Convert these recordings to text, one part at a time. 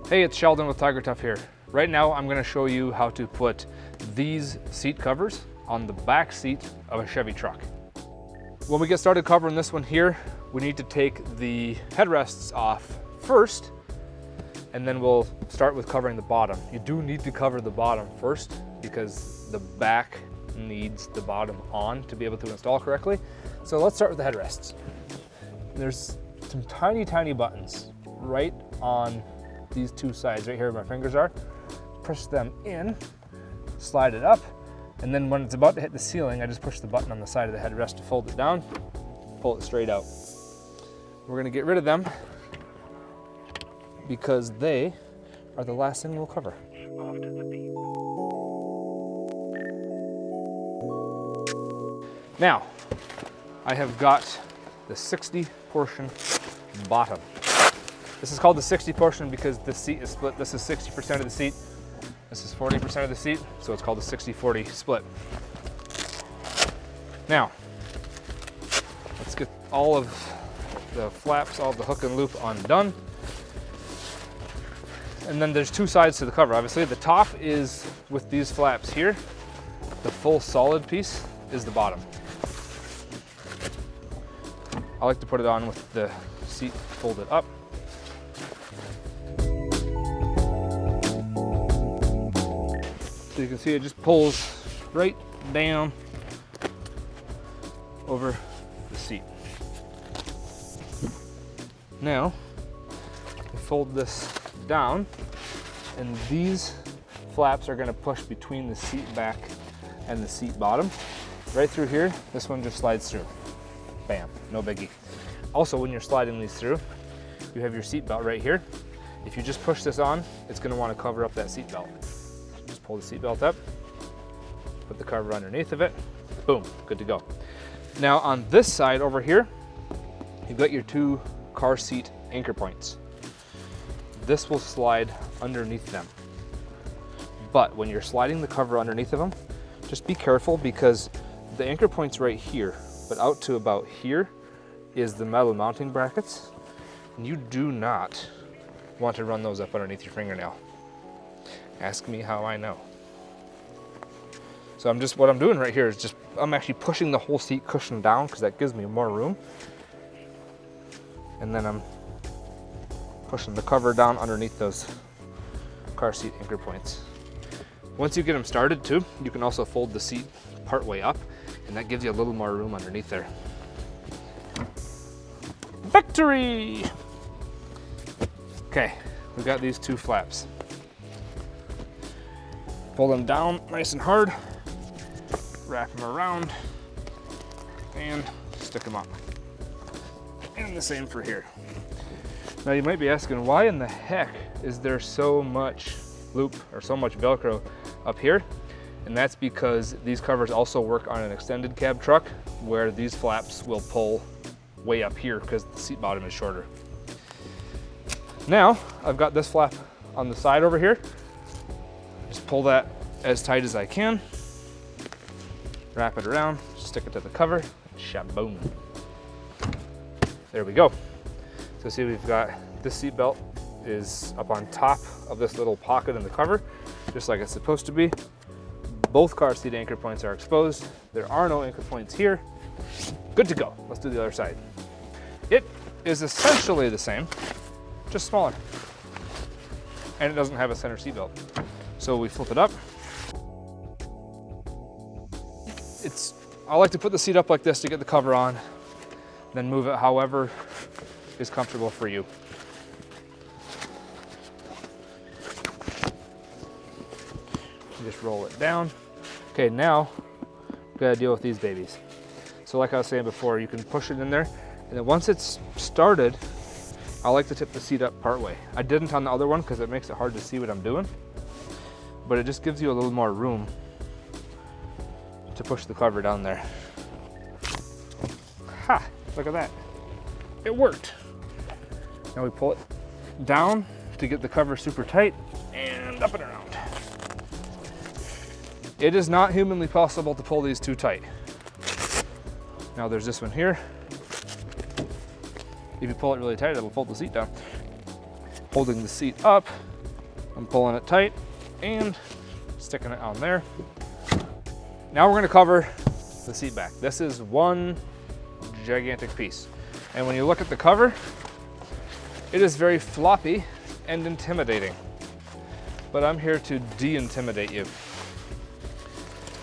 Hey, it's Sheldon with TigerTough here. Right now I'm going to show you how to put these seat covers on the back seat of a Chevy truck. When we get started covering this one here, we need to take the headrests off first, and then we'll start with covering the bottom. You do need to cover the bottom first because the back needs the bottom on to be able to install correctly. So let's start with the headrests. There's some tiny, tiny buttons right on these two sides right here where my fingers are. Push them in, slide it up, and then when it's about to hit the ceiling, I just push the button on the side of the headrest to fold it down, pull it straight out. We're gonna get rid of them because they are the last thing we'll cover. Now, I have got the 60 portion bottom. This is called the 60 portion because the seat is split. This is 60% of the seat. This is 40% of the seat, so it's called the 60-40 split. Now, let's get all of the flaps, all of the hook and loop undone. And then there's two sides to the cover. Obviously, the top is with these flaps here. The full solid piece is the bottom. I like to put it on with the seat folded up. So you can see it just pulls right down over the seat. Now, we fold this down, and these flaps are going to push between the seat back and the seat bottom. Right through here, this one just slides through. Bam, no biggie. Also, when you're sliding these through, you have your seat belt right here. If you just push this on, it's going to want to cover up that seat belt. Just pull the seat belt up, put the cover underneath of it, boom, good to go. Now on this side over here, you've got your two car seat anchor points. This will slide underneath them. But when you're sliding the cover underneath of them, just be careful because the anchor point's right here, but out to about here is the metal mounting brackets. And you do not want to run those up underneath your fingernail. Ask me how I know. So what I'm doing right here is I'm actually pushing the whole seat cushion down because that gives me more room. And then I'm pushing the cover down underneath those car seat anchor points. Once you get them started too, you can also fold the seat part way up, and that gives you a little more room underneath there. Victory! Okay, we've got these two flaps. Pull them down nice and hard, wrap them around, and stick them up. And the same for here. Now you might be asking, why in the heck is there so much loop or so much Velcro up here? And that's because these covers also work on an extended cab truck where these flaps will pull way up here because the seat bottom is shorter. Now, I've got this flap on the side over here. Just pull that as tight as I can, wrap it around, stick it to the cover, shaboom. There we go. So see, we've got this seat belt is up on top of this little pocket in the cover, just like it's supposed to be. Both car seat anchor points are exposed. There are no anchor points here. Good to go. Let's do the other side. It is essentially the same, just smaller. And it doesn't have a center seat belt. So we flip it up. I like to put the seat up like this to get the cover on, then move it however is comfortable for you. Just roll it down. Okay, now we gotta deal with these babies. So like I was saying before, you can push it in there, and then once it's started, I like to tip the seat up part way. I didn't on the other one because it makes it hard to see what I'm doing, but it just gives you a little more room to push the cover down there. Ha! Look at that. It worked. Now we pull it down to get the cover super tight and up and around. It is not humanly possible to pull these too tight. Now there's this one here. If you pull it really tight, it'll fold the seat down. Holding the seat up I'm pulling it tight and sticking it on there. Now we're gonna cover the seat back. This is one gigantic piece. And when you look at the cover, it is very floppy and intimidating. But I'm here to de-intimidate you,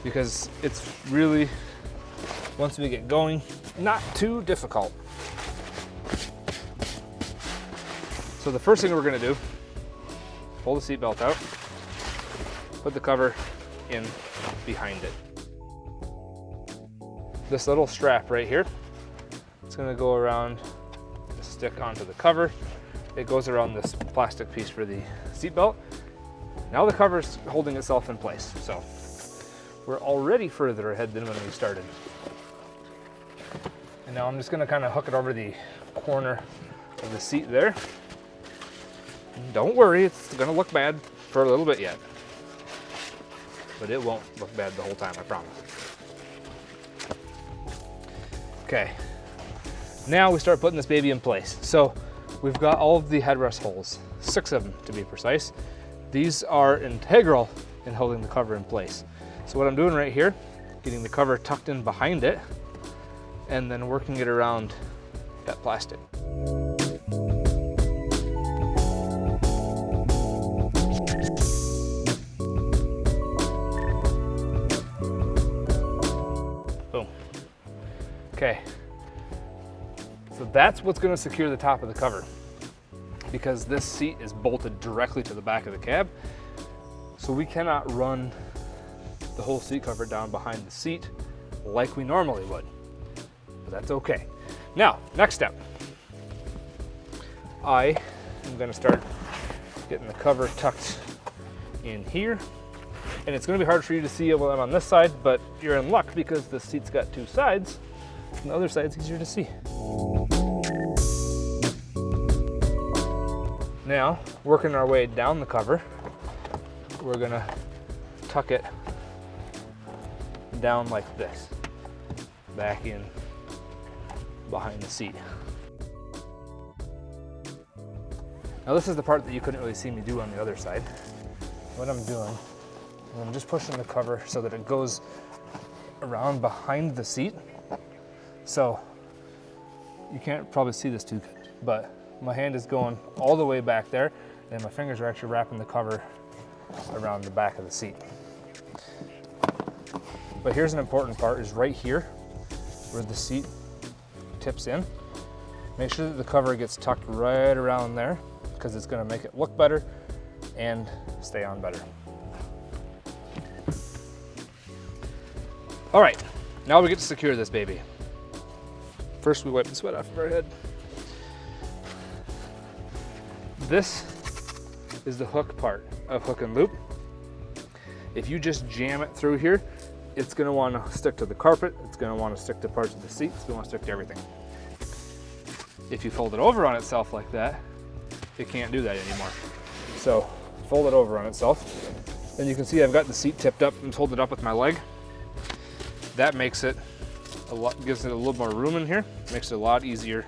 because it's really, once we get going, not too difficult. So the first thing we're gonna do, pull the seat belt out, put the cover in behind it. This little strap right here, it's gonna go around, stick onto the cover. It goes around this plastic piece for the seat belt. Now the cover's holding itself in place, so we're already further ahead than when we started. And now I'm just gonna kind of hook it over the corner of the seat there. And don't worry, it's gonna look bad for a little bit yet, but it won't look bad the whole time, I promise. Okay, now we start putting this baby in place. So we've got all of the headrest holes, 6 of them to be precise. These are integral in holding the cover in place. So what I'm doing right here, getting the cover tucked in behind it and then working it around that plastic. Boom. Okay. So that's what's going to secure the top of the cover, because this seat is bolted directly to the back of the cab. So we cannot run the whole seat cover down behind the seat like we normally would, but that's okay. Now, next step. I am gonna start getting the cover tucked in here. And it's gonna be hard for you to see it while I'm on this side, but you're in luck because the seat's got 2 sides, and the other side's easier to see. Now, working our way down the cover, we're gonna tuck it down like this, back in behind the seat. Now this is the part that you couldn't really see me do on the other side. What I'm doing is I'm just pushing the cover so that it goes around behind the seat. So you can't probably see this too good, but my hand is going all the way back there, and my fingers are actually wrapping the cover around the back of the seat. But here's an important part, is right here where the seat tips in. Make sure that the cover gets tucked right around there, because it's going to make it look better and stay on better. All right, now we get to secure this baby. First, we wipe the sweat off of our head. This is the hook part of hook and loop. If you just jam it through here, it's gonna wanna stick to the carpet, it's gonna wanna stick to parts of the seat, it's gonna wanna stick to everything. If you fold it over on itself like that, it can't do that anymore. So fold it over on itself. And you can see I've got the seat tipped up and folded up with my leg. That makes it a lot, gives it a little more room in here, makes it a lot easier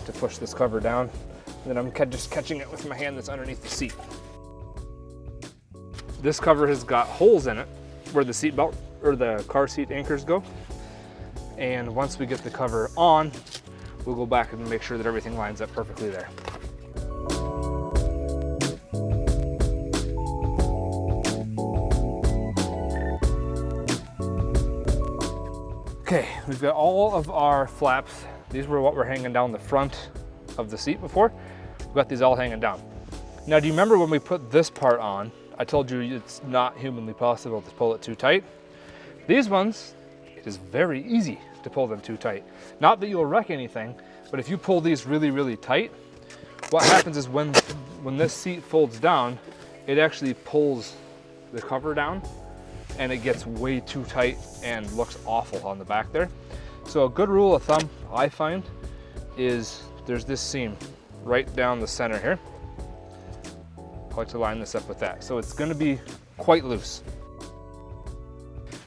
to push this cover down. And then I'm just catching it with my hand that's underneath the seat. This cover has got holes in it where the seat belt or the car seat anchors go. And once we get the cover on, we'll go back and make sure that everything lines up perfectly there. Okay, we've got all of our flaps. These were what were hanging down the front of the seat before. We've got these all hanging down. Now, do you remember when we put this part on, I told you it's not humanly possible to pull it too tight? These ones, it is very easy to pull them too tight. Not that you'll wreck anything, but if you pull these really, really tight, what happens is when this seat folds down, it actually pulls the cover down and it gets way too tight and looks awful on the back there. So a good rule of thumb, I find, is there's this seam right down the center here. I like to line this up with that. So it's gonna be quite loose.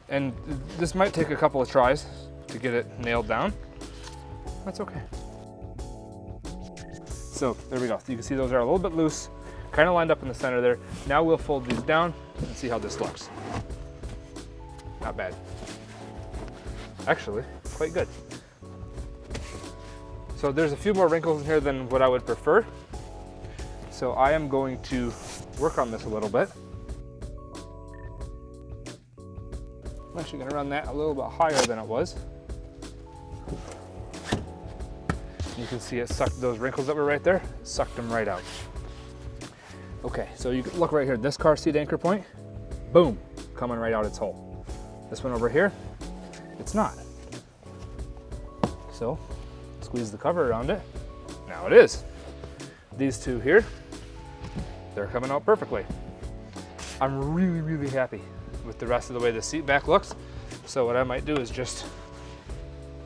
And this might take a couple of tries to get it nailed down. That's okay. So there we go. You can see those are a little bit loose. kind of lined up in the center there. Now we'll fold these down and see how this looks. Not bad. Actually, quite good. So there's a few more wrinkles in here than what I would prefer. So I am going to work on this a little bit. I'm actually going to run that a little bit higher than it was. You can see it sucked those wrinkles that were right there, sucked them right out. Okay, so you can look right here, this car seat anchor point, boom, coming right out its hole. This one over here, it's not. So, squeeze the cover around it, now it is. These two here, they're coming out perfectly. I'm really, really happy with the rest of the way the seat back looks. So what I might do is just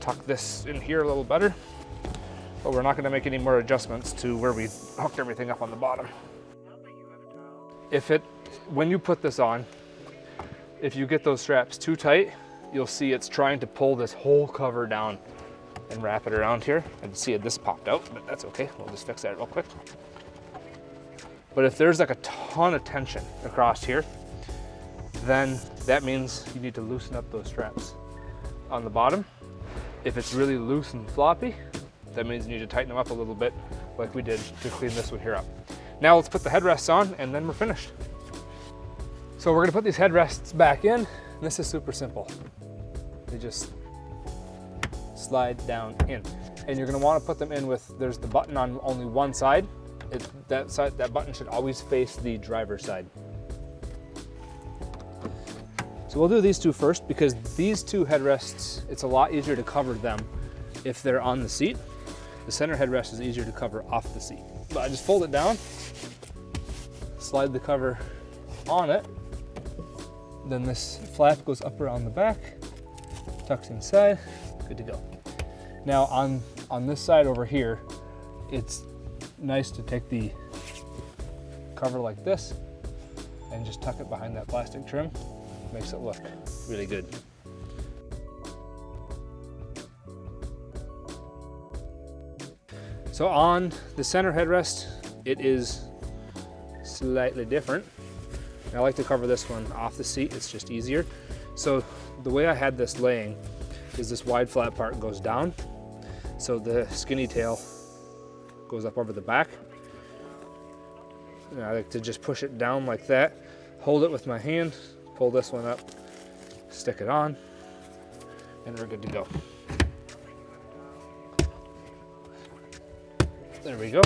tuck this in here a little better, but we're not gonna make any more adjustments to where we hooked everything up on the bottom. When you put this on, if you get those straps too tight, you'll see it's trying to pull this whole cover down and wrap it around here. I can see it, this popped out, but that's okay. We'll just fix that real quick. But if there's like a ton of tension across here, then that means you need to loosen up those straps on the bottom. If it's really loose and floppy, that means you need to tighten them up a little bit like we did to clean this one here up. Now let's put the headrests on and then we're finished. So we're gonna put these headrests back in, and this is super simple. They just slide down in. And you're gonna wanna put them in with, there's the button on only one side. That button should always face the driver's side. So we'll do these two first because these two headrests, it's a lot easier to cover them if they're on the seat. The center headrest is easier to cover off the seat. But I just fold it down, slide the cover on it, then this flap goes up around the back, tucks inside, good to go. Now on this side over here, it's nice to take the cover like this and just tuck it behind that plastic trim. Makes it look really good. So on the center headrest, it is slightly different. I like to cover this one off the seat, it's just easier. So the way I had this laying is this wide flat part goes down, so the skinny tail goes up over the back. And I like to just push it down like that, hold it with my hand, pull this one up, stick it on, and we're good to go. There we go.